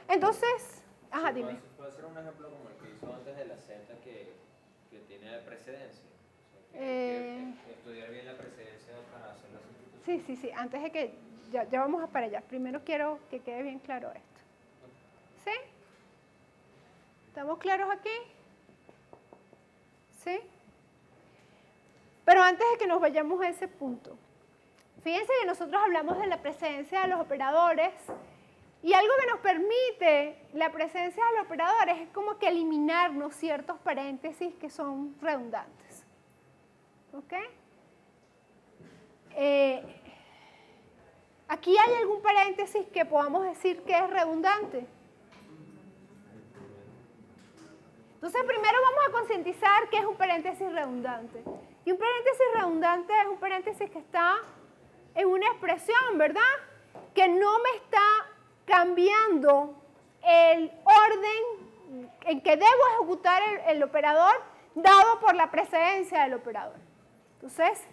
Entonces, ajá, dime. ¿Puede ser un ejemplo como el que hizo antes de la Z que tiene precedencia? O sea, que estudiar bien la precedencia para hacer la sustitución. Sí. Antes de que, ya vamos para allá. Primero quiero que quede bien claro esto. ¿Sí? ¿Estamos claros aquí? ¿Sí? Pero antes de que nos vayamos a ese punto, fíjense que nosotros hablamos de la precedencia de los operadores y algo que nos permite la presencia de los operadores es como que eliminarnos ciertos paréntesis que son redundantes. ¿Ok? ¿Aquí hay algún paréntesis que podamos decir que es redundante? Entonces, primero vamos a concientizar qué es un paréntesis redundante. Y un paréntesis redundante es un paréntesis que está en una expresión, ¿verdad? Que no me está cambiando el orden en que debo ejecutar el operador dado por la precedencia del operador. Entonces,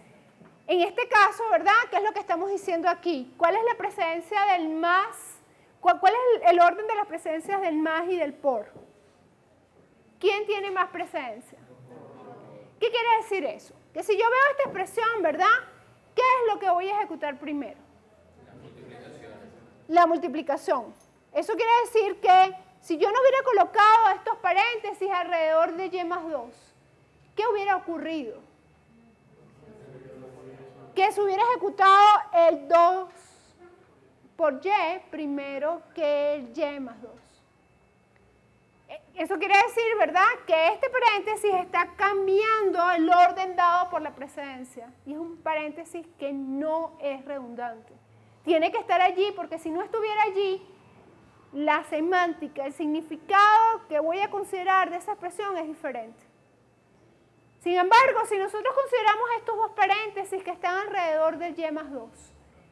en este caso, ¿verdad? ¿Qué es lo que estamos diciendo aquí? ¿Cuál es la precedencia del más? ¿Cuál es el orden de las precedencias del más y del por? ¿Quién tiene más precedencia? ¿Qué quiere decir eso? Que si yo veo esta expresión, ¿verdad? ¿Qué es lo que voy a ejecutar primero? La multiplicación. Eso quiere decir que si yo no hubiera colocado estos paréntesis alrededor de y más 2, ¿qué hubiera ocurrido? Que se hubiera ejecutado el 2 por y primero que el y más 2. Eso quiere decir, ¿verdad?, que este paréntesis está cambiando el orden dado por la precedencia. Y es un paréntesis que no es redundante. Tiene que estar allí porque si no estuviera allí, la semántica, el significado que voy a considerar de esa expresión es diferente. Sin embargo, si nosotros consideramos estos dos paréntesis que están alrededor del y más 2,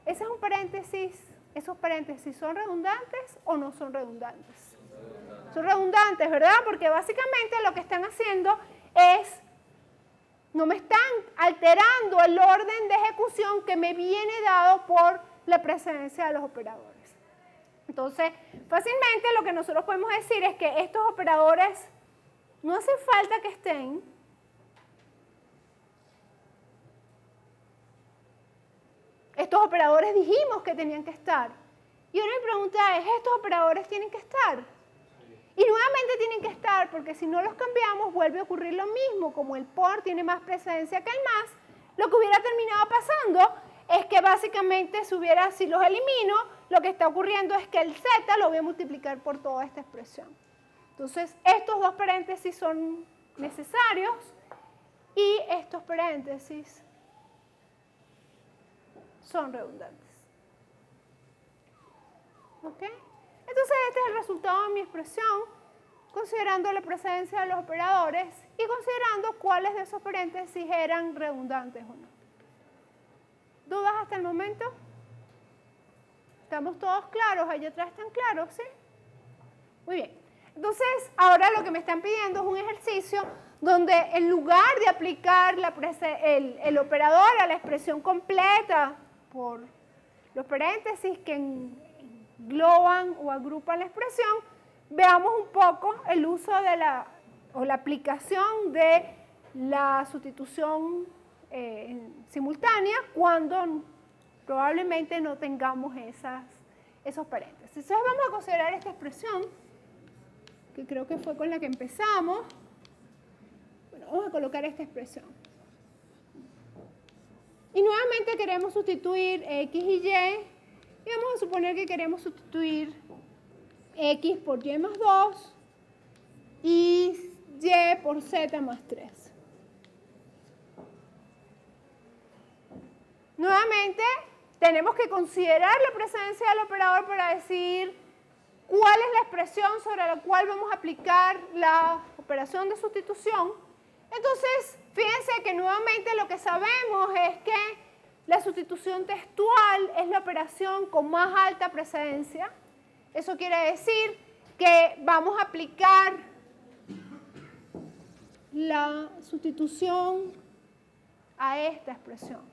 ese es un paréntesis, ¿esos paréntesis son redundantes o no son redundantes? Son redundantes, ¿verdad? Porque básicamente lo que están haciendo es, no me están alterando el orden de ejecución que me viene dado por la precedencia de los operadores. Entonces, fácilmente lo que nosotros podemos decir es que estos operadores no hace falta que estén. Estos operadores dijimos que tenían que estar. Y ahora mi pregunta es, ¿estos operadores tienen que estar? Y nuevamente tienen que estar, porque si no los cambiamos, vuelve a ocurrir lo mismo. Como el por tiene más precedencia que el más, lo que hubiera terminado pasando es que básicamente si los elimino, lo que está ocurriendo es que el z lo voy a multiplicar por toda esta expresión. Entonces, estos dos paréntesis son necesarios y estos paréntesis son redundantes. ¿Ok? Entonces, este es el resultado de mi expresión, considerando la presencia de los operadores y considerando cuáles de esos paréntesis eran redundantes o no. ¿Dudas hasta el momento? ¿Estamos todos claros? ¿Allá atrás están claros? ¿Sí? Muy bien. Entonces, ahora lo que me están pidiendo es un ejercicio donde en lugar de aplicar el operador a la expresión completa por los paréntesis que engloban o agrupan la expresión, veamos un poco el uso de la aplicación de la sustitución simultánea cuando probablemente no tengamos esos paréntesis. Entonces vamos a considerar esta expresión, que creo que fue con la que empezamos. Bueno, vamos a colocar esta expresión. Y nuevamente queremos sustituir x y vamos a suponer que queremos sustituir x por y más 2 y y por z más 3. Nuevamente, tenemos que considerar la presencia del operador para decir cuál es la expresión sobre la cual vamos a aplicar la operación de sustitución. Entonces, fíjense que nuevamente lo que sabemos es que la sustitución textual es la operación con más alta precedencia. Eso quiere decir que vamos a aplicar la sustitución a esta expresión.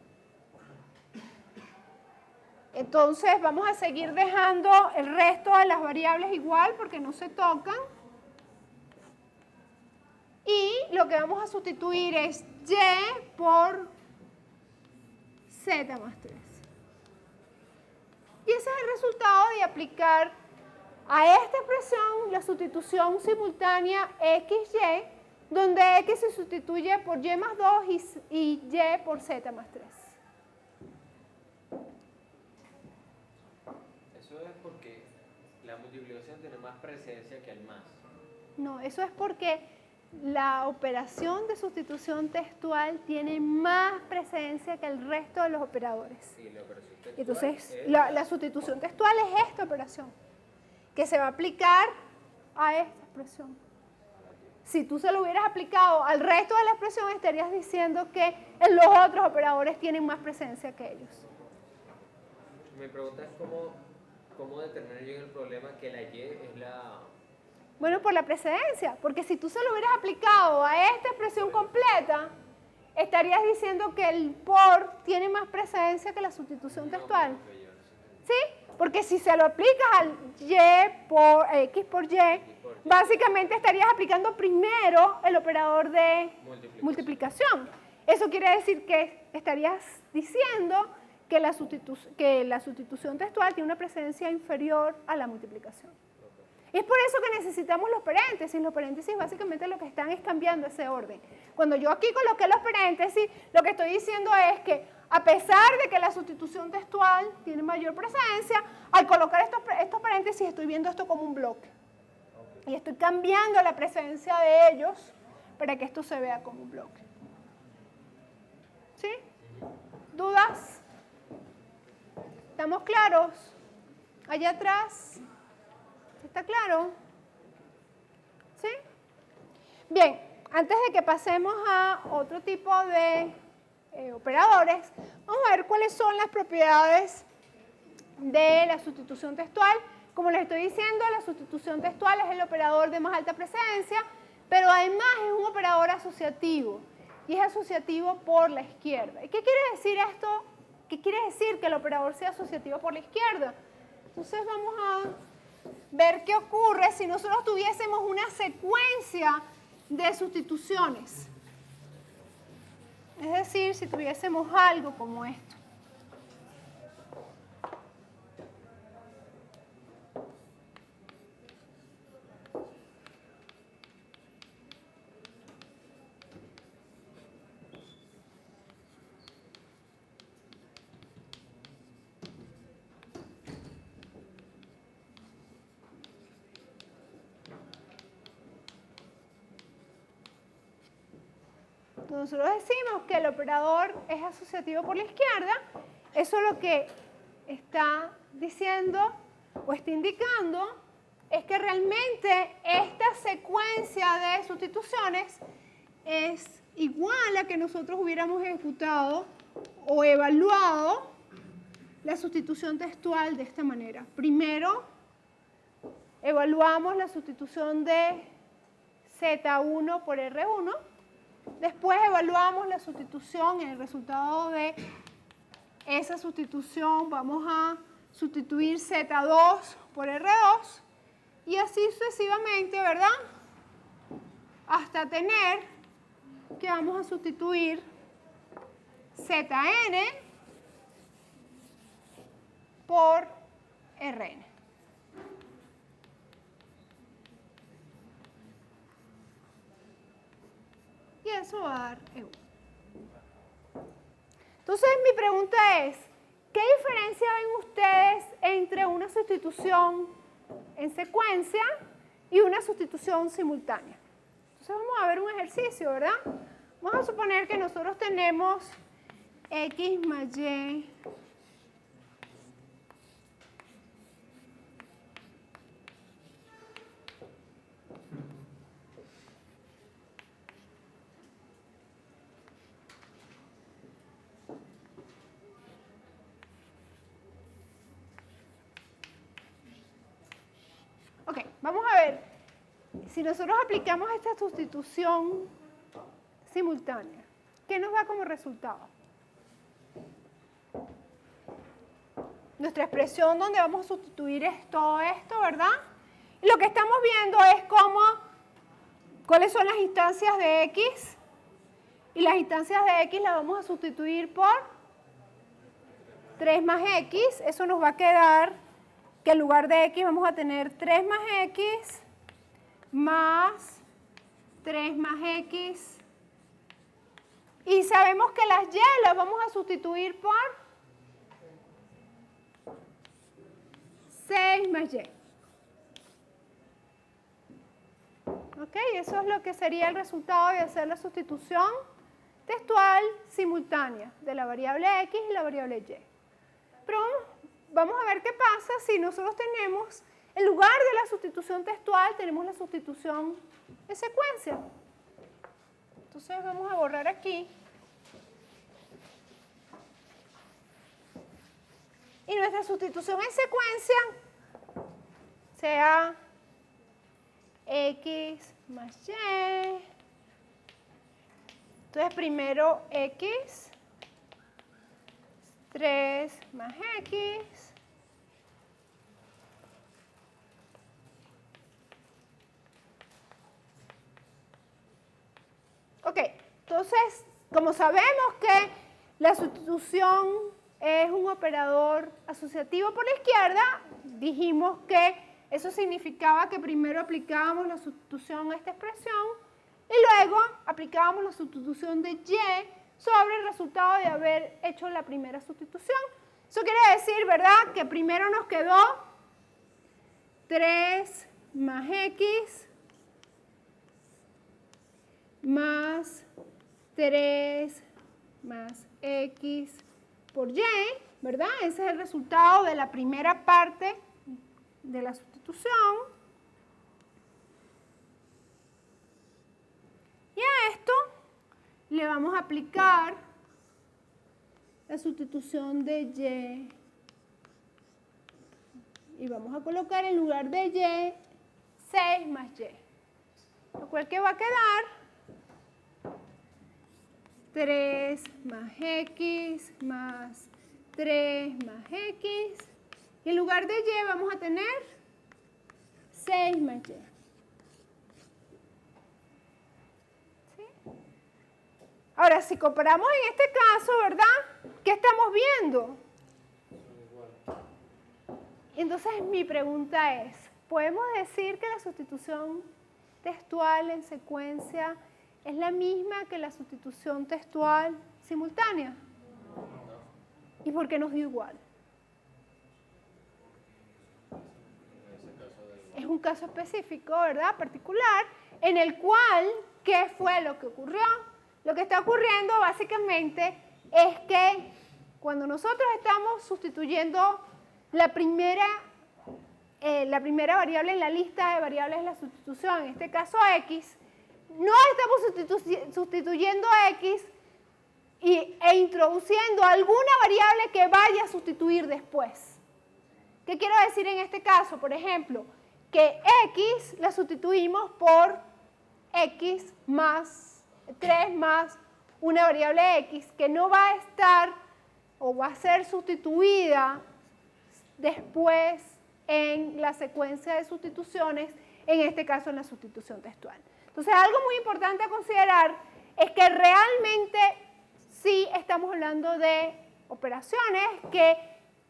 Entonces vamos a seguir dejando el resto de las variables igual porque no se tocan. Y lo que vamos a sustituir es y por z más 3. Y ese es el resultado de aplicar a esta expresión la sustitución simultánea XY, donde X se sustituye por Y más 2 y Y por Z más 3. Eso es porque la multiplicación tiene más presencia que el más. No, eso es porque la operación de sustitución textual tiene más presencia que el resto de los operadores. Sí, la operación textual. Entonces, la sustitución textual es esta operación, que se va a aplicar a esta expresión. Si tú se lo hubieras aplicado al resto de la expresión, estarías diciendo que los otros operadores tienen más presencia que ellos. Mi pregunta es cómo determinar yo en el problema que la Y es la... Bueno, por la precedencia, porque si tú se lo hubieras aplicado a esta expresión completa, estarías diciendo que el por tiene más precedencia que la sustitución textual. ¿Sí? Porque si se lo aplicas al y por x por y, básicamente estarías aplicando primero el operador de multiplicación. Eso quiere decir que estarías diciendo que la sustitución textual tiene una precedencia inferior a la multiplicación. Es por eso que necesitamos los paréntesis. Los paréntesis básicamente lo que están es cambiando ese orden. Cuando yo aquí coloqué los paréntesis, lo que estoy diciendo es que a pesar de que la sustitución textual tiene mayor presencia, al colocar estos paréntesis estoy viendo esto como un bloque. Y estoy cambiando la presencia de ellos para que esto se vea como un bloque. ¿Sí? ¿Dudas? ¿Estamos claros? Allá atrás. ¿Está claro? ¿Sí? Bien, antes de que pasemos a otro tipo de operadores, vamos a ver cuáles son las propiedades de la sustitución textual. Como les estoy diciendo, la sustitución textual es el operador de más alta presencia, pero además es un operador asociativo, y es asociativo por la izquierda. ¿Y qué quiere decir esto? ¿Qué quiere decir que el operador sea asociativo por la izquierda? Entonces vamos a ver qué ocurre si nosotros tuviésemos una secuencia de sustituciones. Es decir, si tuviésemos algo como esto. Nosotros decimos que el operador es asociativo por la izquierda. Eso lo que está diciendo o está indicando es que realmente esta secuencia de sustituciones es igual a que nosotros hubiéramos ejecutado o evaluado la sustitución textual de esta manera. Primero, evaluamos la sustitución de Z1 por R1. Después evaluamos la sustitución, en el resultado de esa sustitución vamos a sustituir Z2 por R2 y así sucesivamente, ¿verdad? Hasta tener que vamos a sustituir Zn por Rn. Y eso va a dar E1. Entonces mi pregunta es, ¿qué diferencia ven ustedes entre una sustitución en secuencia y una sustitución simultánea? Entonces vamos a ver un ejercicio, ¿verdad? Vamos a suponer que nosotros tenemos X más Y vamos a ver, si nosotros aplicamos esta sustitución simultánea, ¿qué nos da como resultado? nuestra expresión donde vamos a sustituir todo esto, ¿verdad? Y lo que estamos viendo es cuáles son las instancias de X. Y las instancias de X las vamos a sustituir por 3 más X. Eso nos va a quedar que en lugar de X vamos a tener 3 más X más 3 más X. Y sabemos que las Y las vamos a sustituir por 6 más Y. ¿Ok? Eso es lo que sería el resultado de hacer la sustitución textual simultánea de la variable X y la variable Y. Pero vamos a ver qué pasa si nosotros tenemos, en lugar de la sustitución textual, tenemos la sustitución en secuencia. Entonces vamos a borrar aquí. Y nuestra sustitución en secuencia sea X más Y. Entonces primero X, 3 más X. Ok, entonces, como sabemos que la sustitución es un operador asociativo por la izquierda, dijimos que eso significaba que primero aplicábamos la sustitución a esta expresión y luego aplicábamos la sustitución de Y sobre el resultado de haber hecho la primera sustitución. Eso quiere decir, ¿verdad?, que primero nos quedó 3 más X más 3 más X por Y, ¿verdad? Ese es el resultado de la primera parte de la sustitución. Y a esto le vamos a aplicar la sustitución de Y. Y vamos a colocar en lugar de Y 6 más Y. Lo cual que va a quedar 3 más X más 3 más X. Y en lugar de Y vamos a tener 6 más Y. ¿Sí? Ahora, si comparamos en este caso, ¿verdad?, ¿qué estamos viendo? Entonces mi pregunta es, ¿podemos decir que la sustitución textual en secuencia es la misma que la sustitución textual simultánea? ¿Y por qué nos dio igual? Es un caso específico, ¿verdad?, particular, en el cual, ¿qué fue lo que ocurrió? Lo que está ocurriendo básicamente es que cuando nosotros estamos sustituyendo la primera variable en la lista de variables de la sustitución, en este caso X, no estamos sustituyendo X e introduciendo alguna variable que vaya a sustituir después. ¿Qué quiero decir en este caso? Por ejemplo, que X la sustituimos por X más 3 más una variable X que no va a estar o va a ser sustituida después en la secuencia de sustituciones, en este caso en la sustitución textual. Entonces, algo muy importante a considerar es que realmente sí estamos hablando de operaciones que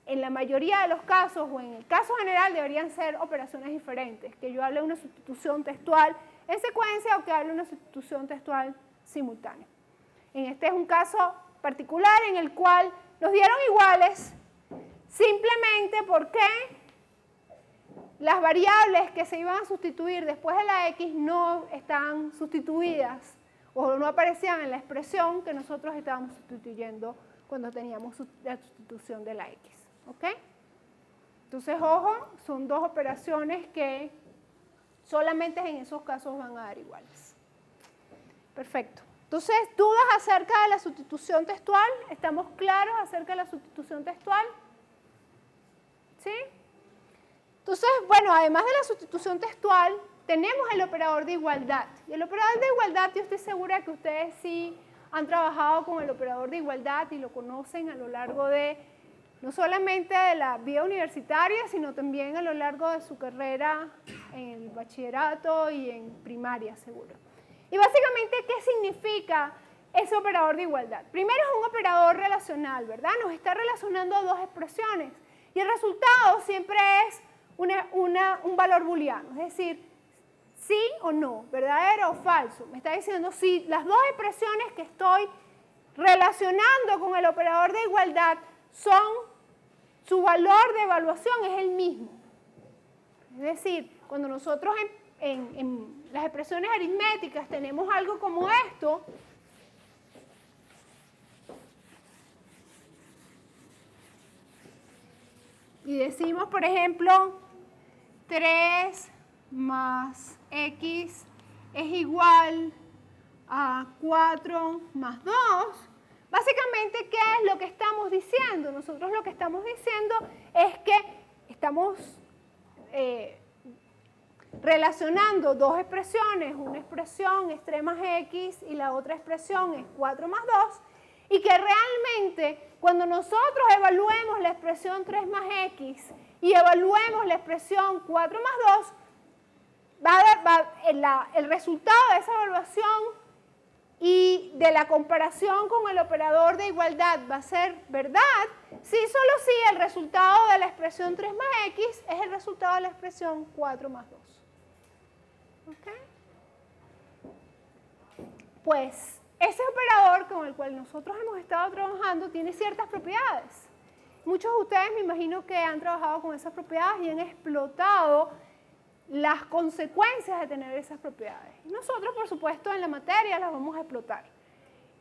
en la mayoría de los casos o en el caso general deberían ser operaciones diferentes, que yo hable de una sustitución textual en secuencia o que hable de una sustitución textual simultánea. En este es un caso particular en el cual nos dieron iguales simplemente porque las variables que se iban a sustituir después de la X no estaban sustituidas o no aparecían en la expresión que nosotros estábamos sustituyendo cuando teníamos la sustitución de la X. ¿Ok? Entonces, ojo, son dos operaciones que solamente en esos casos van a dar iguales. Perfecto. Entonces, ¿dudas acerca de la sustitución textual? ¿Estamos claros acerca de la sustitución textual? ¿Sí? Entonces, bueno, además de la sustitución textual, tenemos el operador de igualdad. Y el operador de igualdad, yo estoy segura que ustedes sí han trabajado con el operador de igualdad y lo conocen a lo largo de no solamente de la vida universitaria, sino también a lo largo de su carrera en el bachillerato y en primaria, seguro. Y básicamente, ¿qué significa ese operador de igualdad? Primero es un operador relacional, ¿verdad? Nos está relacionando dos expresiones y el resultado siempre es un valor booleano, es decir, sí o no, verdadero o falso. Me está diciendo si las dos expresiones que estoy relacionando con el operador de igualdad su valor de evaluación es el mismo. Es decir, cuando nosotros en las expresiones aritméticas tenemos algo como esto, y decimos, por ejemplo, 3 más x es igual a 4 más 2, básicamente, ¿qué es lo que estamos diciendo? Nosotros lo que estamos diciendo es que estamos relacionando dos expresiones, una expresión es 3 más x y la otra expresión es 4 más 2, y que realmente cuando nosotros evaluemos la expresión 3 más x y evaluemos la expresión 4 más 2, el resultado de esa evaluación y de la comparación con el operador de igualdad va a ser verdad si solo si el resultado de la expresión 3 más x es el resultado de la expresión 4 más 2. ¿Ok? Pues ese operador con el cual nosotros hemos estado trabajando tiene ciertas propiedades. Muchos de ustedes me imagino que han trabajado con esas propiedades y han explotado las consecuencias de tener esas propiedades. Nosotros, por supuesto, en la materia las vamos a explotar.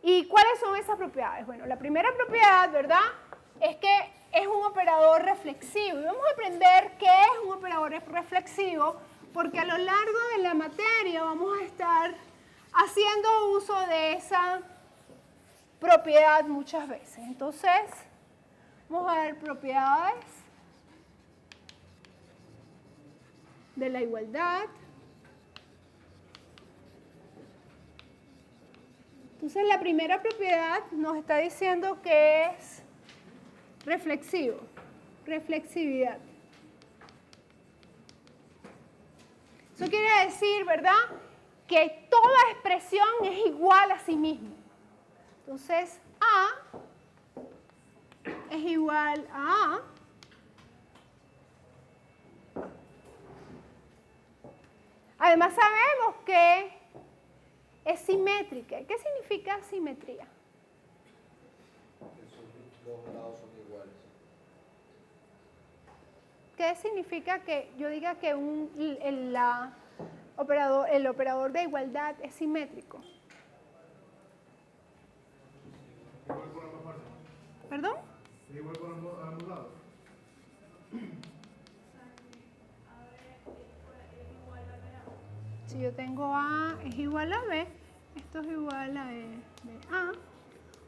¿Y cuáles son esas propiedades? Bueno, la primera propiedad, ¿verdad?, es que es un operador reflexivo. Y vamos a aprender qué es un operador reflexivo, porque a lo largo de la materia vamos a estar haciendo uso de esa propiedad muchas veces. Entonces, vamos a ver propiedades de la igualdad. Entonces, la primera propiedad nos está diciendo que es reflexivo, reflexividad. Eso quiere decir, ¿verdad?, que toda expresión es igual a sí misma. Entonces, A es igual a A. Además sabemos que es simétrica. ¿Qué significa simetría? Los lados son iguales. ¿Qué significa que yo diga que el operador de igualdad es simétrico? Igual por ambas partes. ¿Perdón? Igual por ambos lados. Si yo tengo A es igual a B, esto es igual a A.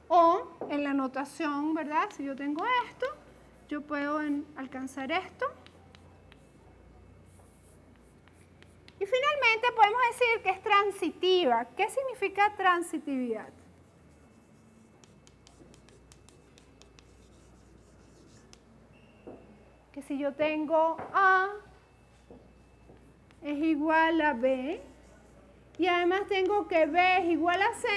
O en la notación, ¿verdad? Si yo tengo esto, yo puedo alcanzar esto. Y finalmente podemos decir que es transitiva. ¿Qué significa transitividad? Que si yo tengo A es igual a B y además tengo que B es igual a C,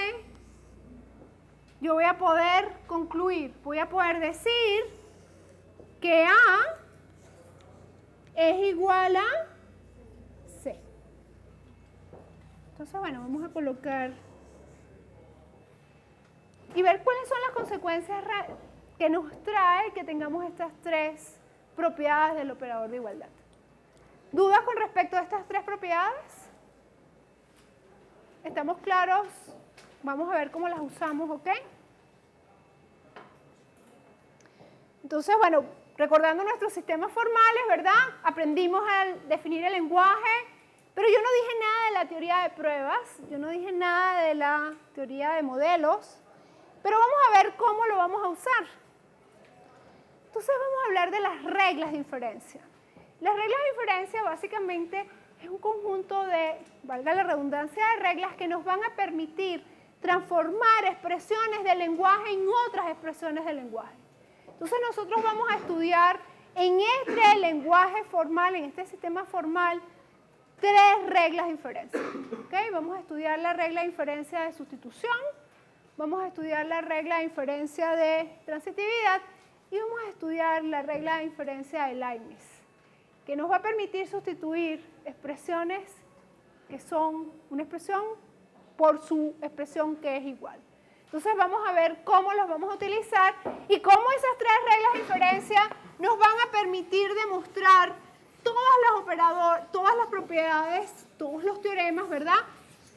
yo voy a poder concluir, voy a poder decir que A es igual a C. Entonces, bueno, vamos a colocar y ver cuáles son las consecuencias que nos trae que tengamos estas tres propiedades del operador de igualdad. ¿Dudas con respecto a estas tres propiedades? ¿Estamos claros? Vamos a ver cómo las usamos, ¿ok? Entonces, bueno, recordando nuestros sistemas formales, ¿verdad? Aprendimos a definir el lenguaje, pero yo no dije nada de la teoría de pruebas, yo no dije nada de la teoría de modelos, pero vamos a ver cómo lo vamos a usar. Entonces vamos a hablar de las reglas de inferencia. Las reglas de inferencia básicamente es un conjunto de, valga la redundancia, de reglas que nos van a permitir transformar expresiones del lenguaje en otras expresiones del lenguaje. Entonces nosotros vamos a estudiar en este lenguaje formal, en este sistema formal, 3 reglas de inferencia. ¿Okay? Vamos a estudiar la regla de inferencia de sustitución, vamos a estudiar la regla de inferencia de transitividad y vamos a estudiar la regla de inferencia de Leibniz, que nos va a permitir sustituir expresiones que son una expresión por su expresión que es igual. Entonces vamos a ver cómo los vamos a utilizar y cómo esas 3 reglas de inferencia nos van a permitir demostrar todas las propiedades, todos los teoremas, ¿verdad?,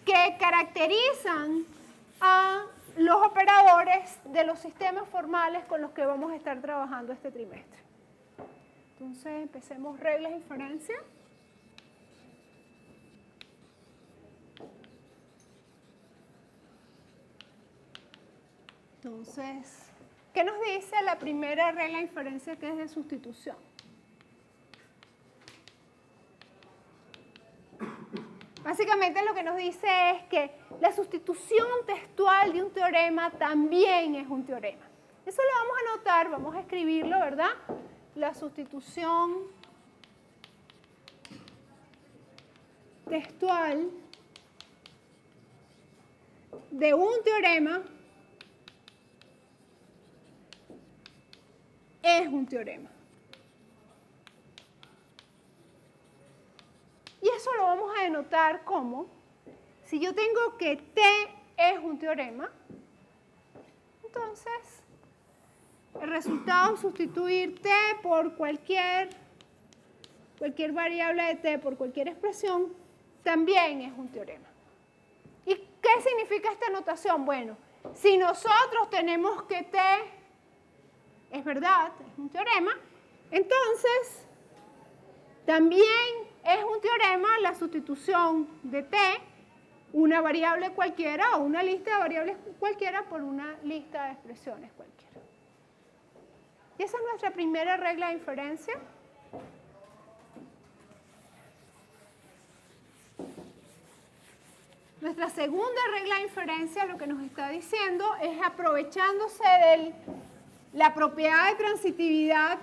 que caracterizan a los operadores de los sistemas formales con los que vamos a estar trabajando este trimestre. Entonces empecemos reglas de inferencia. Entonces, ¿qué nos dice la primera regla de inferencia, que es de sustitución? Básicamente lo que nos dice es que la sustitución textual de un teorema también es un teorema. Eso lo vamos a anotar, vamos a escribirlo, ¿verdad? La sustitución textual de un teorema es un teorema. Y eso lo vamos a denotar como, si yo tengo que T es un teorema, entonces el resultado, sustituir T por cualquier variable de T por cualquier expresión, también es un teorema. ¿Y qué significa esta notación? Bueno, si nosotros tenemos que T es verdad, es un teorema, entonces también es un teorema la sustitución de T, una variable cualquiera o una lista de variables cualquiera por una lista de expresiones cualquiera. Y esa es nuestra primera regla de inferencia. Nuestra segunda regla de inferencia lo que nos está diciendo es, aprovechándose de la propiedad de transitividad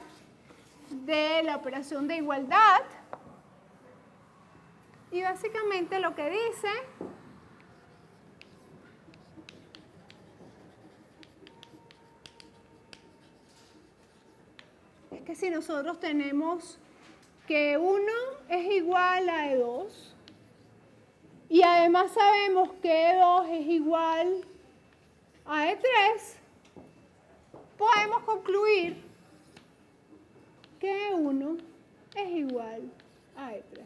de la operación de igualdad, y básicamente lo que dice es que si nosotros tenemos que 1 es igual a E2 y además sabemos que E2 es igual a E3, podemos concluir que E1 es igual a E3.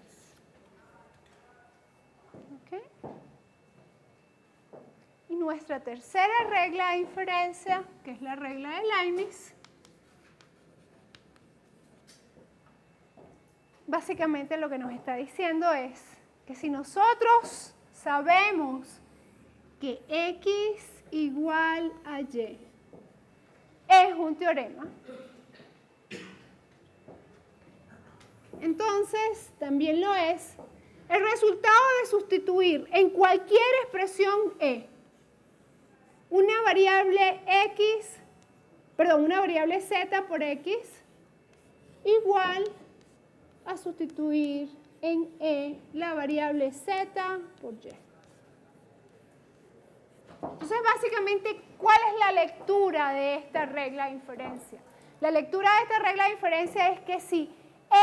¿Okay? Y nuestra tercera regla de inferencia, que es la regla de Leibniz, básicamente lo que nos está diciendo es que si nosotros sabemos que X igual a Y es un teorema, entonces también lo es el resultado de sustituir en cualquier expresión E una variable Z por X igual a sustituir en E la variable Z por Y. Entonces, básicamente, ¿cuál es la lectura de esta regla de inferencia? La lectura de esta regla de inferencia es que si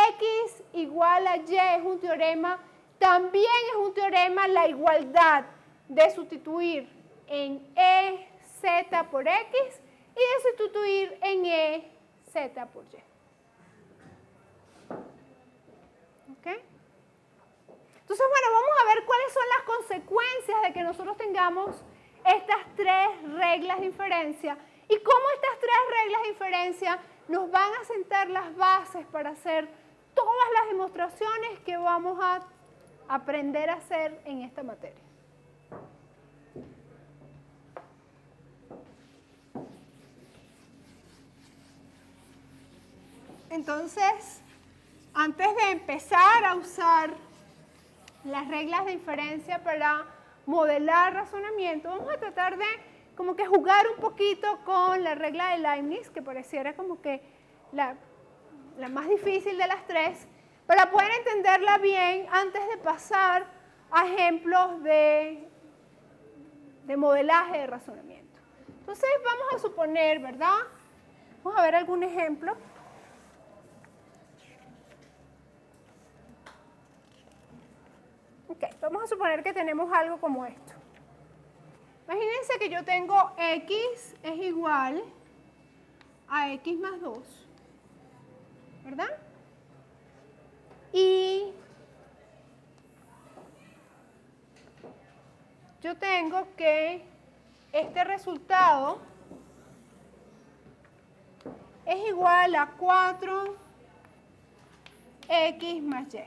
X igual a Y es un teorema, también es un teorema la igualdad de sustituir en E Z por X y de sustituir en E Z por Y. ¿Ok? Entonces, bueno, vamos a ver cuáles son las consecuencias de que nosotros tengamos estas 3 reglas de inferencia y cómo estas 3 reglas de inferencia nos van a sentar las bases para hacer todas las demostraciones que vamos a aprender a hacer en esta materia. Entonces, antes de empezar a usar las reglas de inferencia para modelar razonamiento, vamos a tratar de como que jugar un poquito con la regla de Leibniz, que pareciera como que la más difícil de las tres, para poder entenderla bien antes de pasar a ejemplos de modelaje de razonamiento. Entonces vamos a suponer, ¿verdad? Vamos a ver algún ejemplo. Ok, vamos a suponer que tenemos algo como esto. Imagínense que yo tengo x es igual a x más 2, ¿verdad? Y yo tengo que este resultado es igual a 4x más y.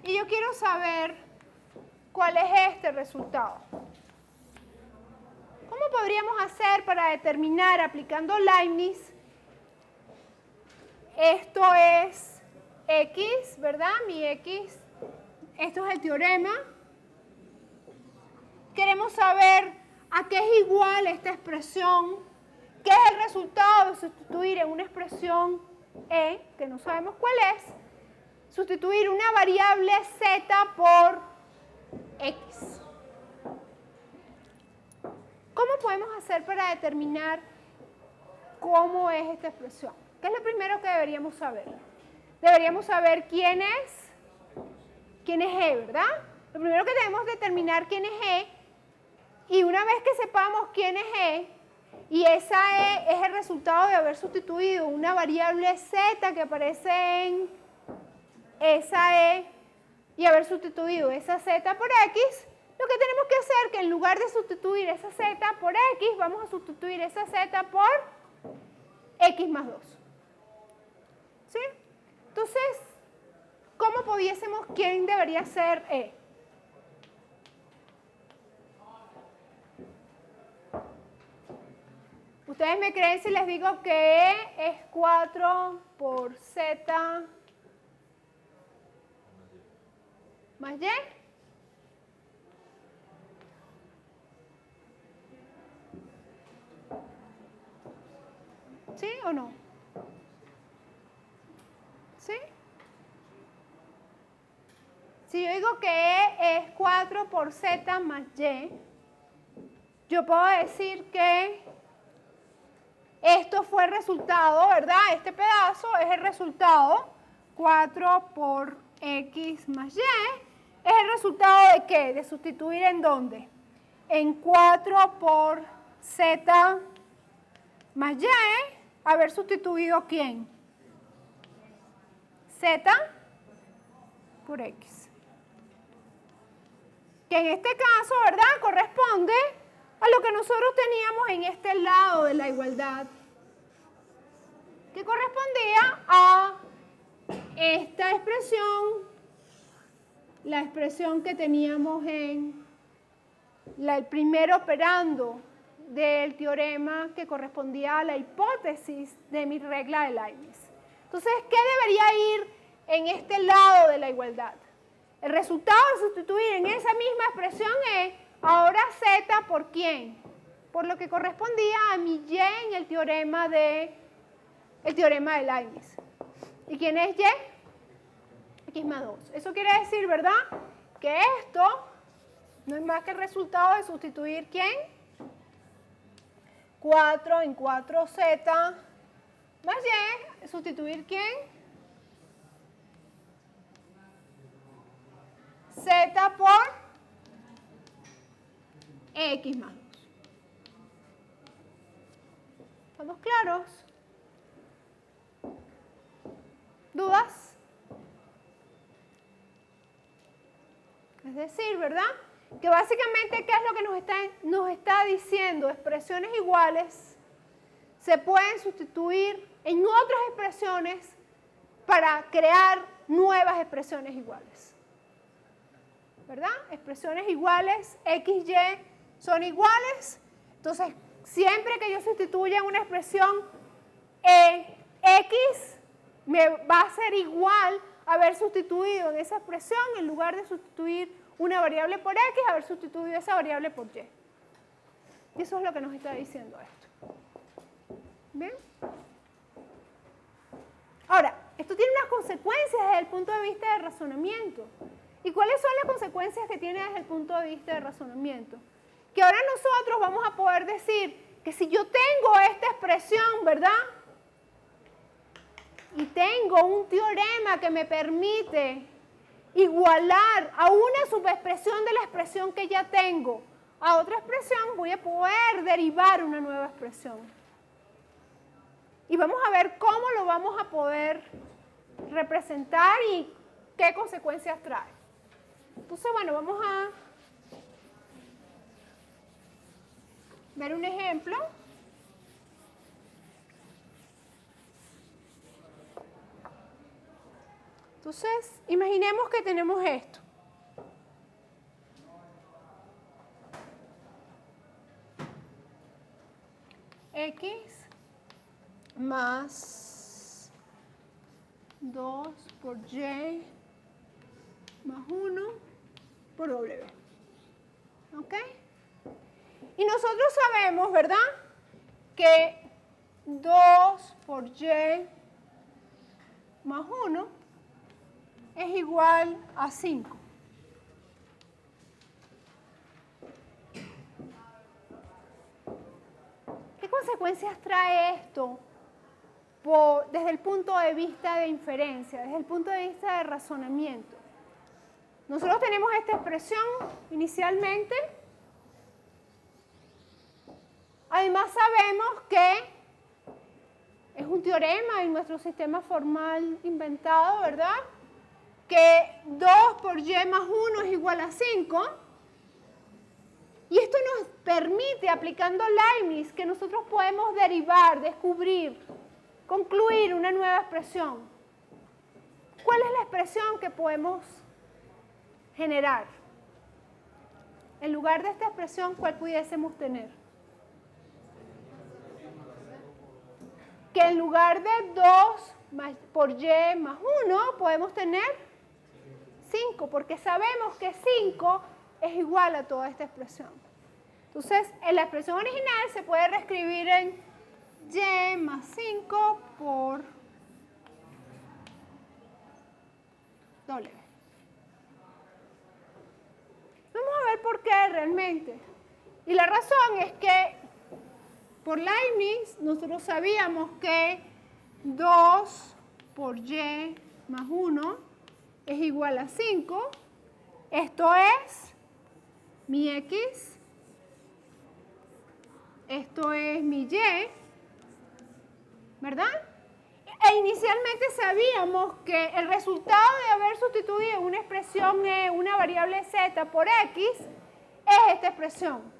Y yo quiero saber cuál es este resultado. ¿Cómo podríamos hacer para determinar, aplicando Leibniz, esto es x, ¿verdad? Mi x, esto es el teorema. Queremos saber a qué es igual esta expresión, qué es el resultado de sustituir en una expresión e, que no sabemos cuál es, sustituir una variable z por x. ¿Cómo podemos hacer para determinar cómo es esta expresión? ¿Qué es lo primero que deberíamos saber? Deberíamos saber quién es E, ¿verdad? Lo primero que debemos determinar quién es E, y una vez que sepamos quién es E, y esa E es el resultado de haber sustituido una variable z que aparece en esa E y haber sustituido esa z por x, lo que tenemos que hacer es que en lugar de sustituir esa z por x, vamos a sustituir esa z por x más 2. ¿Sí? Entonces, ¿cómo pudiésemos, quién debería ser E? ¿Ustedes me creen si les digo que E es 4 por z más y? ¿Sí o no? ¿Sí? Si yo digo que E es 4 por z más y, yo puedo decir que esto fue el resultado, ¿verdad? Este pedazo es el resultado, 4 por x más y, es el resultado de ¿qué? De sustituir ¿en dónde? En 4 por z más y, haber sustituido ¿quién? Z por x. Que en este caso, ¿verdad? Corresponde a lo que nosotros teníamos en este lado de la igualdad, que correspondía a esta expresión, la expresión que teníamos en el primer operando del teorema que correspondía a la hipótesis de mi regla de Leibniz. Entonces, ¿qué debería ir en este lado de la igualdad? El resultado de sustituir en esa misma expresión es ahora z por ¿quién? Por lo que correspondía a mi y en el teorema de Leibniz. ¿Y quién es y? X más 2. Eso quiere decir, ¿verdad? Que esto no es más que el resultado de sustituir ¿quién? 4 en 4z más y, sustituir ¿quién? Z por x más 2. ¿Estamos claros? ¿Dudas? Es decir, ¿verdad? Que básicamente, ¿qué es lo que nos está diciendo? Expresiones iguales se pueden sustituir en otras expresiones para crear nuevas expresiones iguales. ¿Verdad? Expresiones iguales, x, y son iguales. Entonces, siempre que yo sustituya una expresión x, me va a ser igual haber sustituido en esa expresión, en lugar de sustituir una variable por x, haber sustituido esa variable por y. Y eso es lo que nos está diciendo esto. ¿Bien? Ahora, esto tiene unas consecuencias desde el punto de vista del razonamiento. ¿Y cuáles son las consecuencias que tiene desde el punto de vista del razonamiento? Que ahora nosotros vamos a poder decir que si yo tengo esta expresión, ¿verdad? Y tengo un teorema que me permite igualar a una subexpresión de la expresión que ya tengo a otra expresión, voy a poder derivar una nueva expresión. Y vamos a ver cómo lo vamos a poder representar y qué consecuencias trae. Entonces, bueno, vamos a ver un ejemplo. Entonces, imaginemos que tenemos esto. X más 2 por Y más 1 por W. ¿Ok? Y nosotros sabemos, ¿verdad? Que 2 por Y más 1 es igual a 5. ¿Qué consecuencias trae esto desde el punto de vista de inferencia, desde el punto de vista de razonamiento? Nosotros tenemos esta expresión inicialmente. Además sabemos que es un teorema en nuestro sistema formal inventado, ¿verdad? Que 2 por Y más 1 es igual a 5. Y esto nos permite, aplicando Leibniz, que nosotros podemos derivar, descubrir, concluir una nueva expresión. ¿Cuál es la expresión que podemos generar? En lugar de esta expresión, ¿cuál pudiésemos tener? Que en lugar de 2 por Y más 1 podemos tener 5, porque sabemos que 5 es igual a toda esta expresión. Entonces, en la expresión original se puede reescribir en Y más 5 por W. Vamos a ver por qué realmente. Y la razón es que por Leibniz nosotros sabíamos que 2 por Y más 1 es igual a 5. Esto es mi X. Esto es mi Y. ¿Verdad? E inicialmente sabíamos que el resultado de haber sustituido una expresión una variable z por X es esta expresión.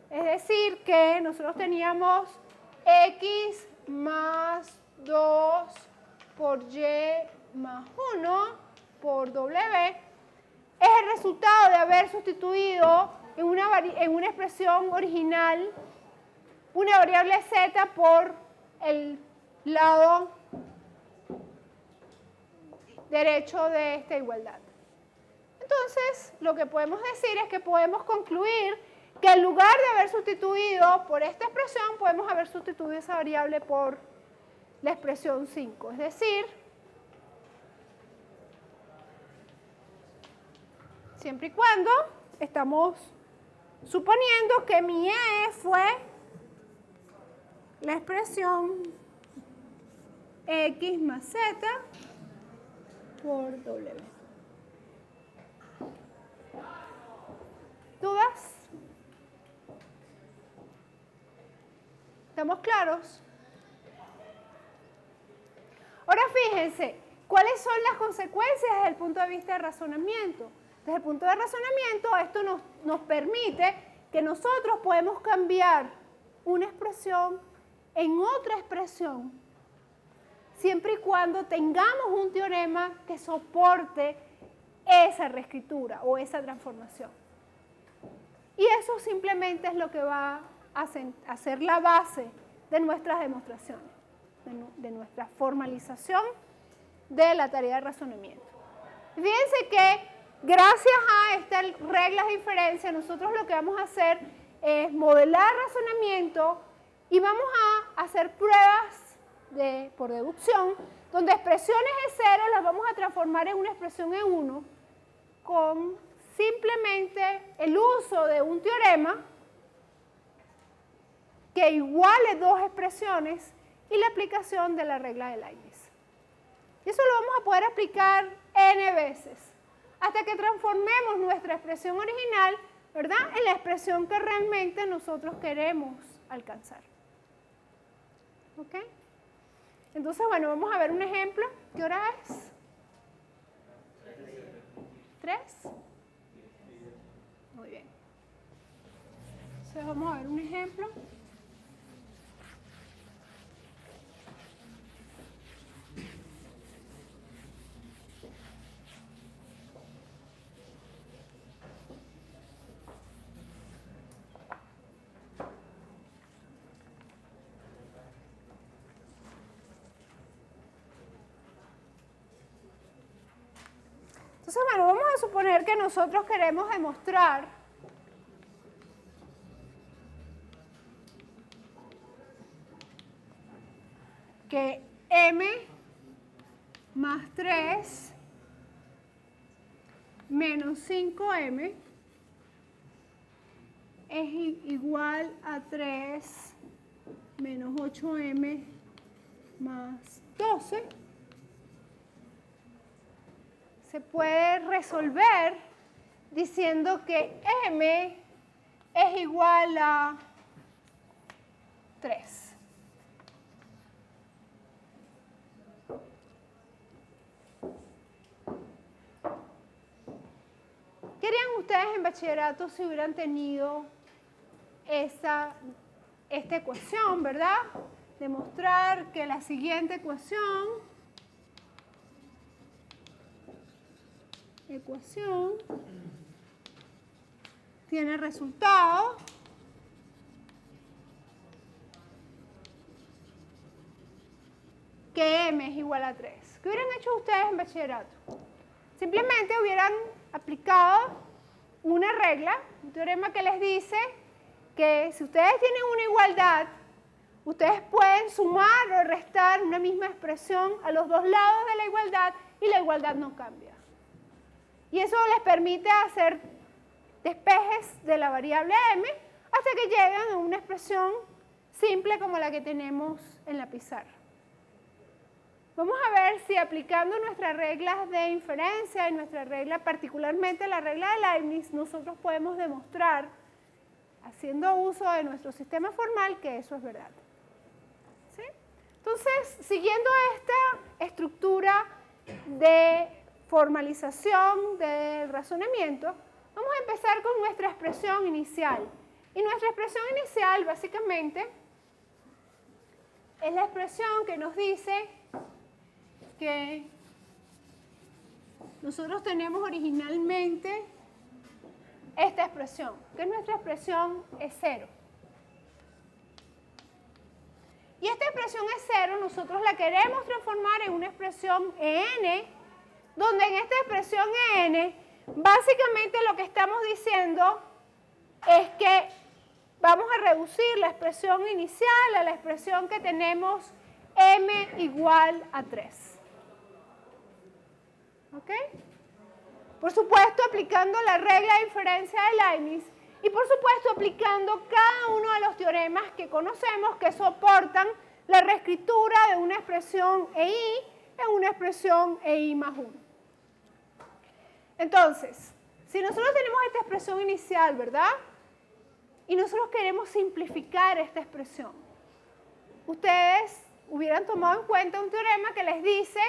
Es decir, que nosotros teníamos X más 2 por Y más 1 por W. Es el resultado de haber sustituido en una expresión original una variable z por el lado derecho de esta igualdad. Entonces, lo que podemos decir es que podemos concluir que en lugar de haber sustituido por esta expresión, podemos haber sustituido esa variable por la expresión 5. Es decir, siempre y cuando estamos suponiendo que mi E fue la expresión X más Z por W. ¿Dudas? ¿Estamos claros? Ahora fíjense, ¿cuáles son las consecuencias desde el punto de vista de razonamiento? Desde el punto de razonamiento, esto nos permite que nosotros podemos cambiar una expresión en otra expresión, siempre y cuando tengamos un teorema que soporte esa reescritura o esa transformación. Y eso simplemente es lo que va a ser la base de nuestras demostraciones, de nuestra formalización de la tarea de razonamiento. Fíjense que gracias a estas reglas de inferencia, nosotros lo que vamos a hacer es modelar razonamiento y vamos a hacer pruebas por deducción, donde expresiones de 0 las vamos a transformar en una expresión de 1 con simplemente el uso de un teorema que iguale dos expresiones y la aplicación de la regla de Leibniz. Y eso lo vamos a poder aplicar n veces, hasta que transformemos nuestra expresión original, ¿verdad?, en la expresión que realmente nosotros queremos alcanzar. ¿Ok? Entonces, bueno, vamos a ver un ejemplo. ¿Qué hora es? 3. Muy bien. Entonces, vamos a ver un ejemplo. Entonces, bueno, vamos a suponer que nosotros queremos demostrar que m más 3 menos 5m es igual a 3 menos 8m más 12. Se puede resolver diciendo que m es igual a 3. ¿Qué harían ustedes en bachillerato si hubieran tenido esta ecuación, verdad? Demostrar que la siguiente ecuación tiene resultado que m es igual a 3. ¿Qué hubieran hecho ustedes en bachillerato? Simplemente hubieran aplicado una regla, un teorema que les dice que si ustedes tienen una igualdad, ustedes pueden sumar o restar una misma expresión a los dos lados de la igualdad y la igualdad no cambia. Y eso les permite hacer despejes de la variable m hasta que llegan a una expresión simple como la que tenemos en la pizarra. Vamos a ver si aplicando nuestras reglas de inferencia y nuestra regla, particularmente la regla de Leibniz, nosotros podemos demostrar, haciendo uso de nuestro sistema formal, que eso es verdad. ¿Sí? Entonces, siguiendo esta estructura de formalización del razonamiento, vamos a empezar con nuestra expresión inicial. Y nuestra expresión inicial, básicamente, es la expresión que nos dice que nosotros tenemos originalmente esta expresión, que nuestra expresión es 0. Y esta expresión es 0, nosotros la queremos transformar en una expresión en, donde en esta expresión en, básicamente lo que estamos diciendo es que vamos a reducir la expresión inicial a la expresión que tenemos m igual a 3. ¿Ok? Por supuesto, aplicando la regla de inferencia de Leibniz y por supuesto aplicando cada uno de los teoremas que conocemos que soportan la reescritura de una expresión EI en una expresión EI más 1. Entonces, si nosotros tenemos esta expresión inicial, ¿verdad? Y nosotros queremos simplificar esta expresión, ustedes hubieran tomado en cuenta un teorema que les dice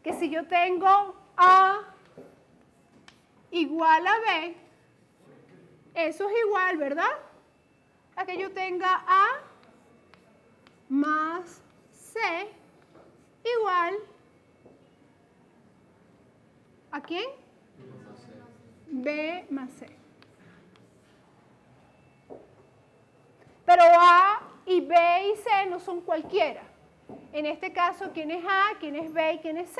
que si yo tengo A igual a B, eso es igual, ¿verdad?, a que yo tenga A más C igual ¿a quién? B más C. Pero A y B y C no son cualquiera. En este caso, ¿quién es A, quién es B y quién es C?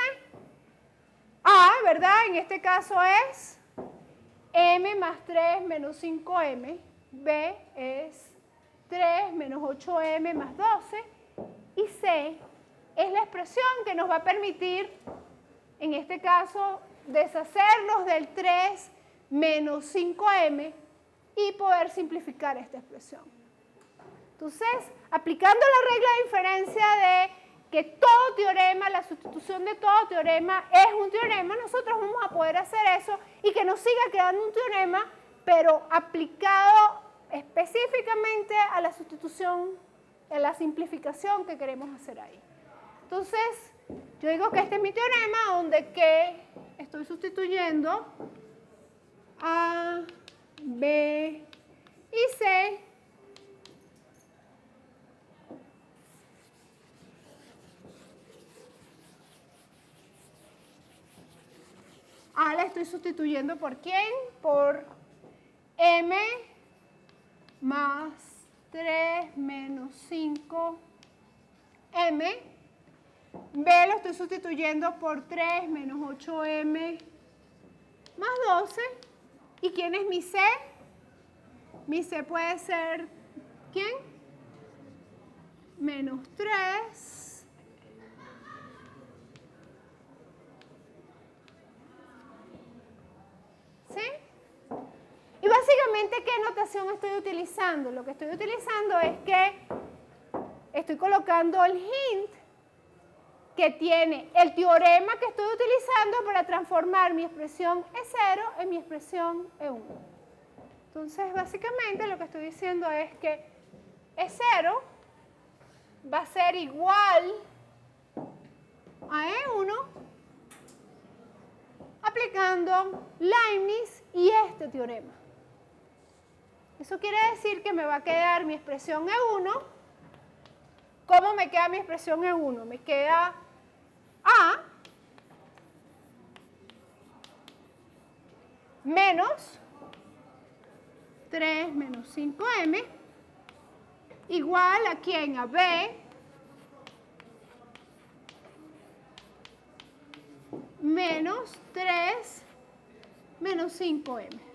A, ¿verdad? En este caso es m más 3 menos 5m B es 3 menos 8m más 12. Y C es la expresión que nos va a permitir, en este caso, deshacernos del 3 menos 5m y poder simplificar esta expresión. Entonces, aplicando la regla de inferencia de que todo teorema, la sustitución de todo teorema es un teorema, nosotros vamos a poder hacer eso y que nos siga quedando un teorema, pero aplicado específicamente a la sustitución, a la simplificación que queremos hacer ahí. Entonces, yo digo que este es mi teorema donde que estoy sustituyendo A, B y C. A la estoy sustituyendo por ¿quién? Por M más 3 menos 5M. B lo estoy sustituyendo por 3 menos 8M más 12. ¿Y quién es mi C? Mi C puede ser ¿quién? Menos 3. ¿Sí? Y básicamente, ¿qué notación estoy utilizando? Lo que estoy utilizando es que estoy colocando el hint que tiene el teorema que estoy utilizando para transformar mi expresión E0 en mi expresión E1. Entonces, básicamente lo que estoy diciendo es que E0 va a ser igual a E1 aplicando Leibniz y este teorema. Eso quiere decir que me va a quedar mi expresión E1. ¿Cómo me queda mi expresión E1? Me queda A menos 3 menos 5M igual a ¿quién? A B menos 3 menos 5M.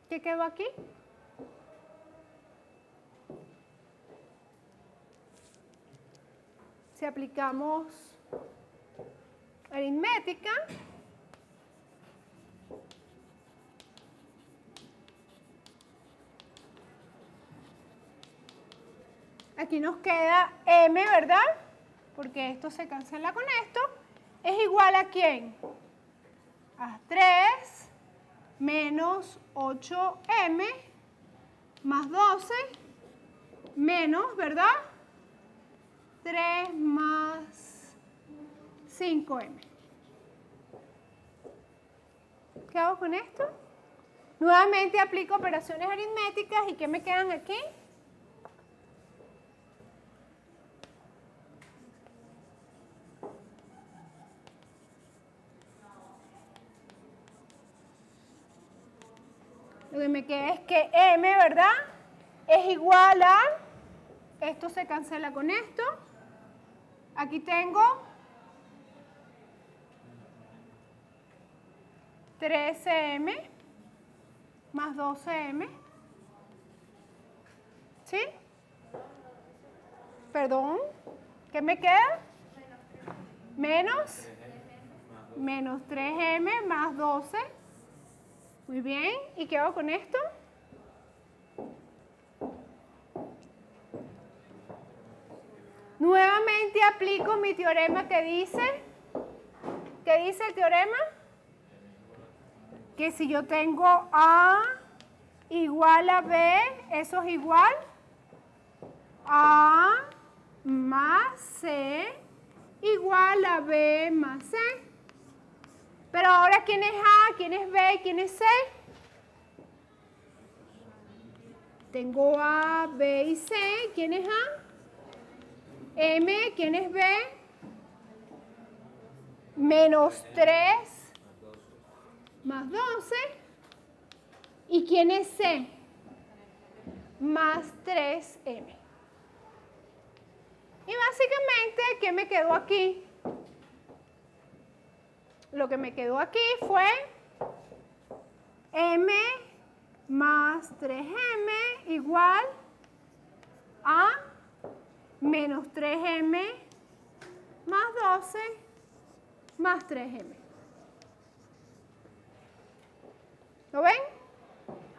¿Qué quedó aquí? Si aplicamos aritmética, aquí nos queda M, ¿verdad? Porque esto se cancela con esto. ¿Es igual a quién? A 3 menos 8M más 12 menos, ¿verdad? 3 más 5M. ¿Qué hago con esto? Nuevamente aplico operaciones aritméticas. ¿Y qué me quedan aquí? Lo que me queda es que M, ¿verdad? Es igual a, esto se cancela con esto. Aquí tengo 13M más 12M. ¿Sí? Perdón, ¿qué me queda? Menos 3M más 12. Muy bien, ¿y qué hago con esto? Nuevamente aplico mi teorema que dice, ¿qué dice el teorema? Que si yo tengo A igual a B, eso es igual a más C igual a B más C. Pero ahora, ¿quién es A? ¿Quién es B? ¿Quién es C? Tengo A, B y C. ¿Quién es A? M. ¿Quién es B? Menos 3 más 12. ¿Y quién es C? más 3m. Y básicamente, ¿qué me quedó aquí? Lo que me quedó aquí fue m más 3m igual a menos 3m más 12 más 3m. ¿Lo ven?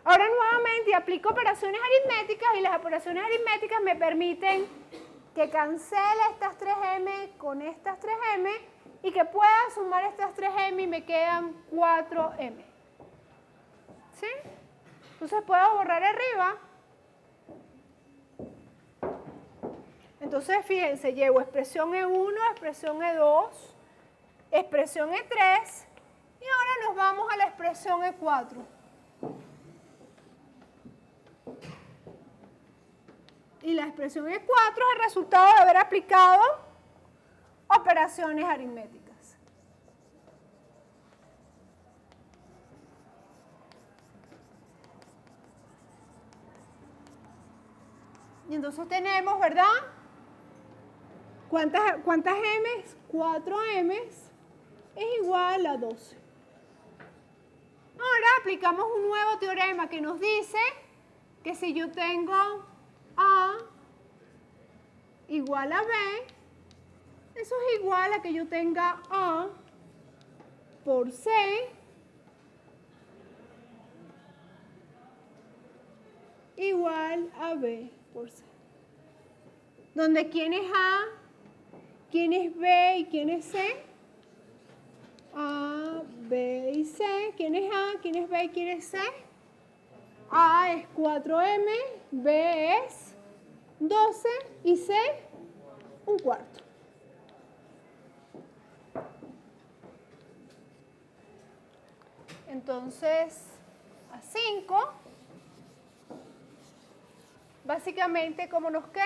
Ahora nuevamente aplico operaciones aritméticas y las operaciones aritméticas me permiten que cancele estas 3m con estas 3m y que pueda sumar estas 3m y me quedan 4m. ¿Sí? Entonces puedo borrar arriba. Entonces fíjense, llevo expresión E1, expresión E2, expresión E3 y ahora nos vamos a la expresión E4. Y la expresión E4 es el resultado de haber aplicado operaciones aritméticas. Y entonces tenemos, ¿verdad? ¿Cuántas m's? 4m's es igual a 12. Ahora aplicamos un nuevo teorema que nos dice que si yo tengo A igual a B, eso es igual a que yo tenga A por C igual a B por C. Donde ¿quién es A? ¿Quién es B y quién es C? A, B y C. ¿Quién es A? ¿Quién es B y quién es C? A es 4m, B es 12 y C un cuarto. Entonces, a 5, básicamente, ¿cómo nos queda?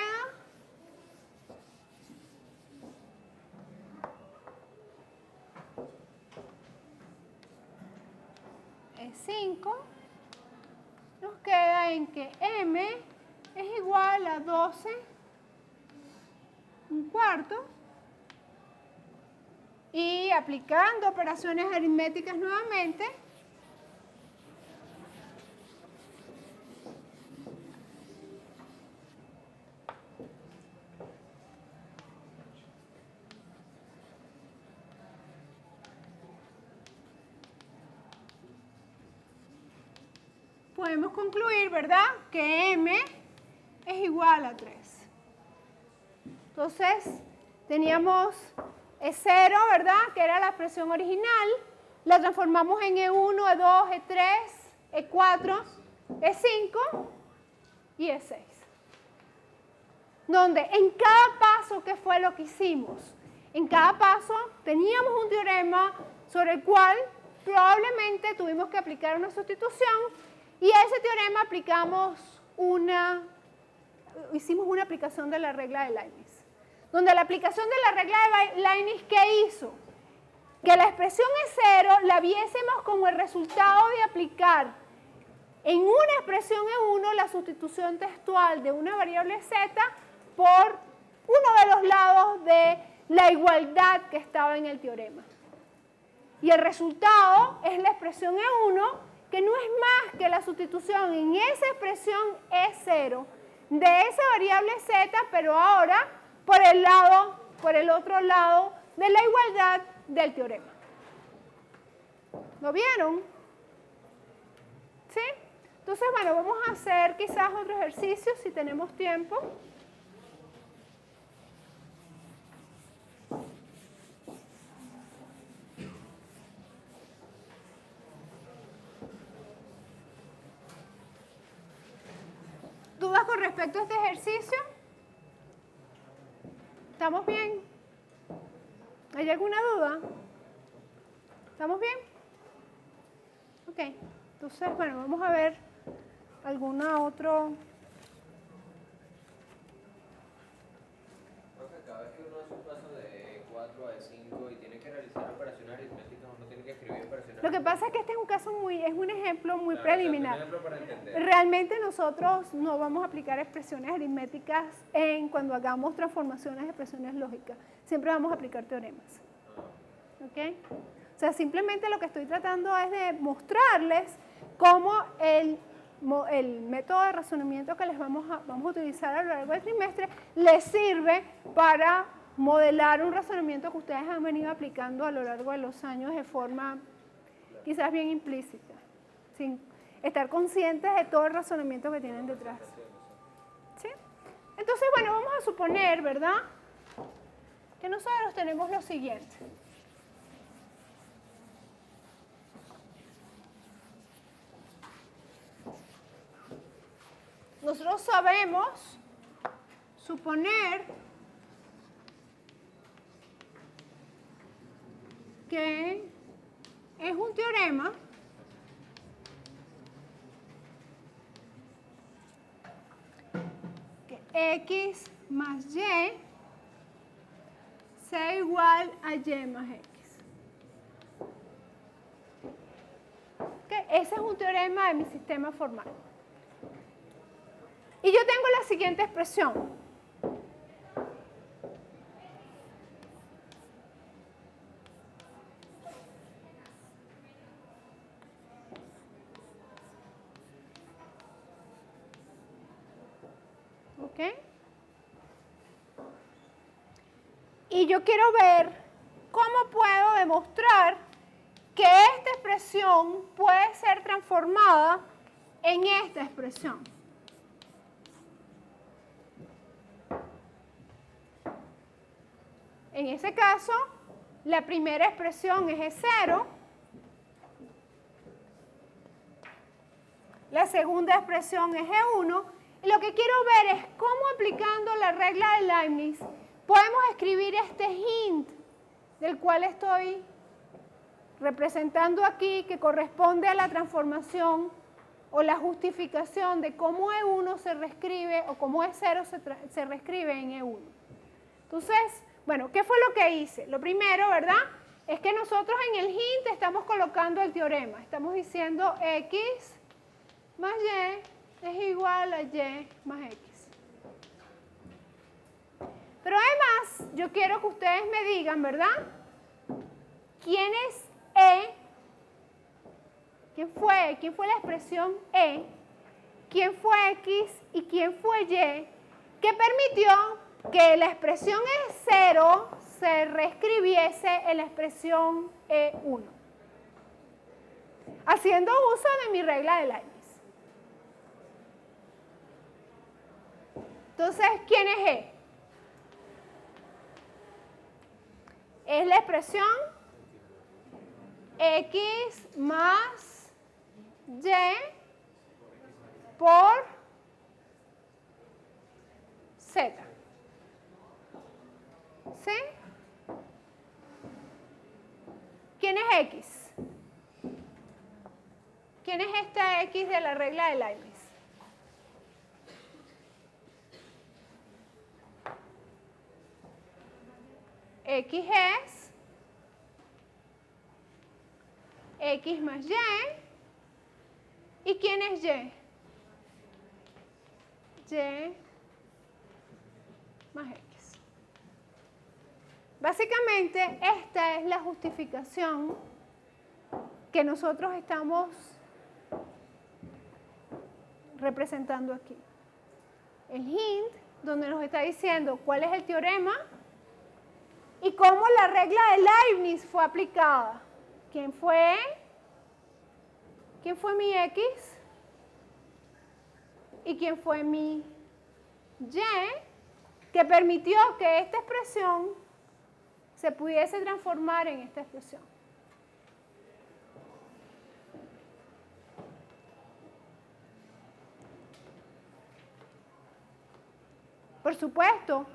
Es 5. Nos queda en que m es igual a 12 un cuarto. Y aplicando operaciones aritméticas nuevamente, podemos concluir, ¿verdad?, que m es igual a 3. Entonces, teníamos E0, ¿verdad?, que era la expresión original. La transformamos en E1, E2, E3, E4, E5 y E6. Donde en cada paso, ¿qué fue lo que hicimos? En cada paso teníamos un teorema sobre el cual probablemente tuvimos que aplicar una sustitución y a ese teorema hicimos una aplicación de la regla de Leibniz. Donde la aplicación de la regla de Leibniz, ¿qué hizo? Que la expresión E0 la viésemos como el resultado de aplicar en una expresión E1 la sustitución textual de una variable z por uno de los lados de la igualdad que estaba en el teorema. Y el resultado es la expresión E1, que no es más que la sustitución en esa expresión E0 de esa variable z, pero ahora por el otro lado de la igualdad del teorema. ¿Lo vieron? ¿Sí? Entonces, bueno, vamos a hacer quizás otro ejercicio si tenemos tiempo. ¿Dudas con respecto a este ejercicio? ¿Estamos bien? ¿Hay alguna duda? ¿Estamos bien? Ok. Entonces, bueno, vamos a ver alguna otro. Cada vez que uno hace un paso de E4 a E5 y tiene que realizar operaciones aritméticas, uno tiene que escribir Lo que pasa es que este es un caso es un ejemplo muy Claro, preliminar. un ejemplo para entender. Realmente nosotros no vamos a aplicar expresiones aritméticas cuando hagamos transformaciones de expresiones lógicas. Siempre vamos a aplicar teoremas. ¿Ok? O sea, simplemente lo que estoy tratando es de mostrarles cómo el método de razonamiento que vamos a utilizar a lo largo del trimestre les sirve para modelar un razonamiento que ustedes han venido aplicando a lo largo de los años de forma quizás bien implícita, sin estar conscientes de todo el razonamiento que tienen detrás. ¿Sí? Entonces, bueno, vamos a suponer, ¿verdad?, que nosotros tenemos lo siguiente. Nosotros sabemos suponer que es un teorema que x más y sea igual a y más x. ¿Okay? Ese es un teorema de mi sistema formal. Y yo tengo la siguiente expresión. ¿Ok? Y yo quiero ver cómo puedo demostrar que esta expresión puede ser transformada en esta expresión. En ese caso, la primera expresión es E0, la segunda expresión es E1, y lo que quiero ver es cómo aplicando la regla de Leibniz podemos escribir este hint del cual estoy representando aquí, que corresponde a la transformación o la justificación de cómo E1 se reescribe o cómo E0 se reescribe en E1. Entonces, bueno, ¿qué fue lo que hice? Lo primero, ¿verdad?, es que nosotros en el hint estamos colocando el teorema. Estamos diciendo x más y es igual a y más x. Pero además, yo quiero que ustedes me digan, ¿verdad?, ¿quién es E? ¿Quién fue la expresión E? ¿Quién fue X? ¿Y quién fue Y? Que permitió que la expresión E0 se reescribiese en la expresión E1, haciendo uso de mi regla de Leibniz. Entonces, ¿quién es E? Es la expresión X más Y por Z. ¿Sí? ¿Quién es X? ¿Quién es esta X de la regla de Leibniz? X es X más Y. ¿Y quién es Y? Y más X. Básicamente, esta es la justificación que nosotros estamos representando aquí. El hint, donde nos está diciendo cuál es el teorema y cómo la regla de Leibniz fue aplicada. ¿Quién fue? ¿Quién fue mi X? ¿Y quién fue mi Y? Que permitió que esta expresión se pudiese transformar en esta expresión. Por supuesto,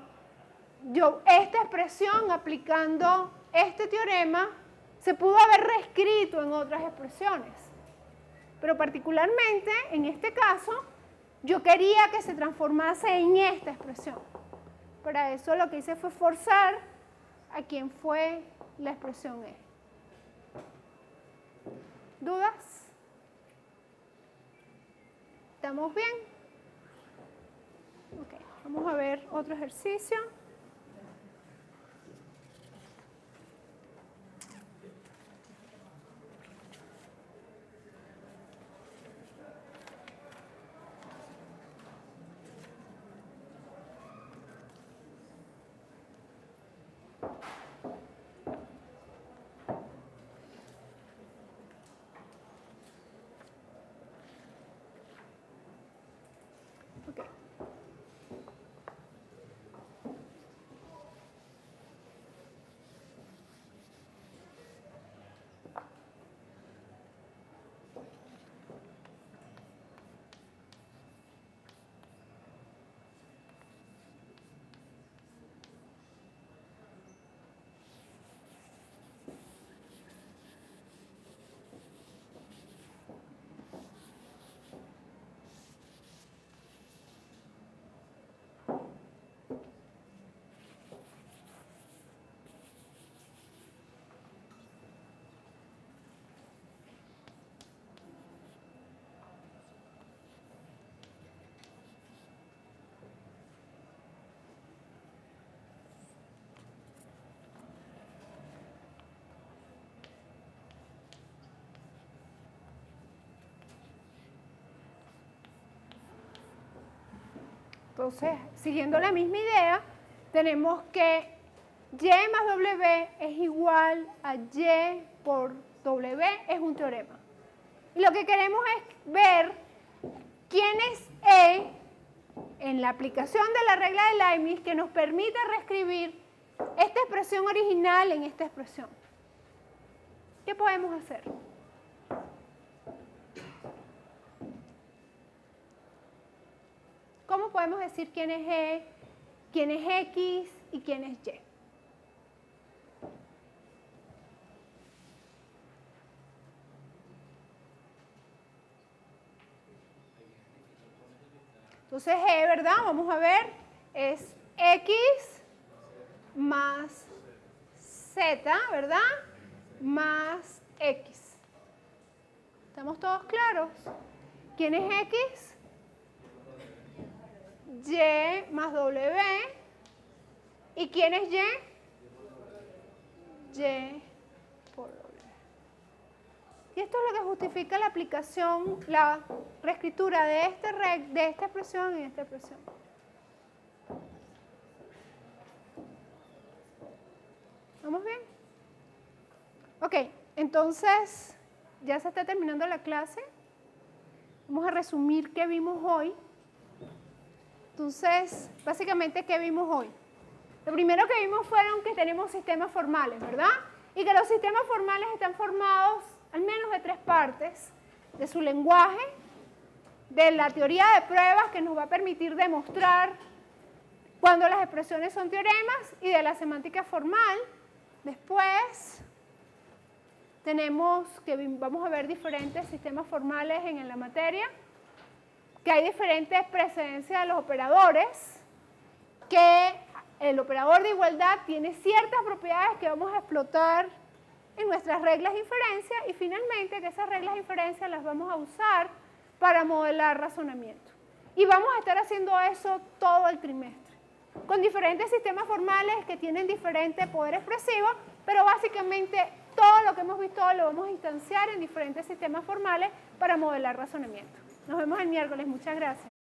esta expresión aplicando este teorema se pudo haber reescrito en otras expresiones, pero particularmente en este caso yo quería que se transformase en esta expresión. Para eso lo que hice fue forzar a quien fue la expresión E. ¿Dudas? ¿Estamos bien? Ok, vamos a ver otro ejercicio. Entonces, siguiendo la misma idea, tenemos que Y más W es igual a Y por W, es un teorema. Y lo que queremos es ver quién es E en la aplicación de la regla de Leibniz que nos permite reescribir esta expresión original en esta expresión. ¿Qué podemos hacer? ¿Cómo podemos decir quién es E, quién es X y quién es Y? Entonces E, ¿verdad? Vamos a ver, es X más Z, ¿verdad? Más X. ¿Estamos todos claros? ¿Quién es X? Y más W. ¿Y quién es Y? Y por W. Y esto es lo que justifica la aplicación, la reescritura de esta expresión y esta expresión. ¿Vamos bien? Ok, entonces ya se está terminando la clase. Vamos a resumir qué vimos hoy. Entonces, básicamente, ¿qué vimos hoy? Lo primero que vimos fueron que tenemos sistemas formales, ¿verdad? Y que los sistemas formales están formados al menos de 3 partes: de su lenguaje, de la teoría de pruebas que nos va a permitir demostrar cuando las expresiones son teoremas, y de la semántica formal. Después tenemos que vamos a ver diferentes sistemas formales en la materia, que hay diferentes precedencias de los operadores, que el operador de igualdad tiene ciertas propiedades que vamos a explotar en nuestras reglas de inferencia, y finalmente que esas reglas de inferencia las vamos a usar para modelar razonamiento. Y vamos a estar haciendo eso todo el trimestre, con diferentes sistemas formales que tienen diferente poder expresivo, pero básicamente todo lo que hemos visto hoy lo vamos a instanciar en diferentes sistemas formales para modelar razonamiento. Nos vemos el miércoles. Muchas gracias.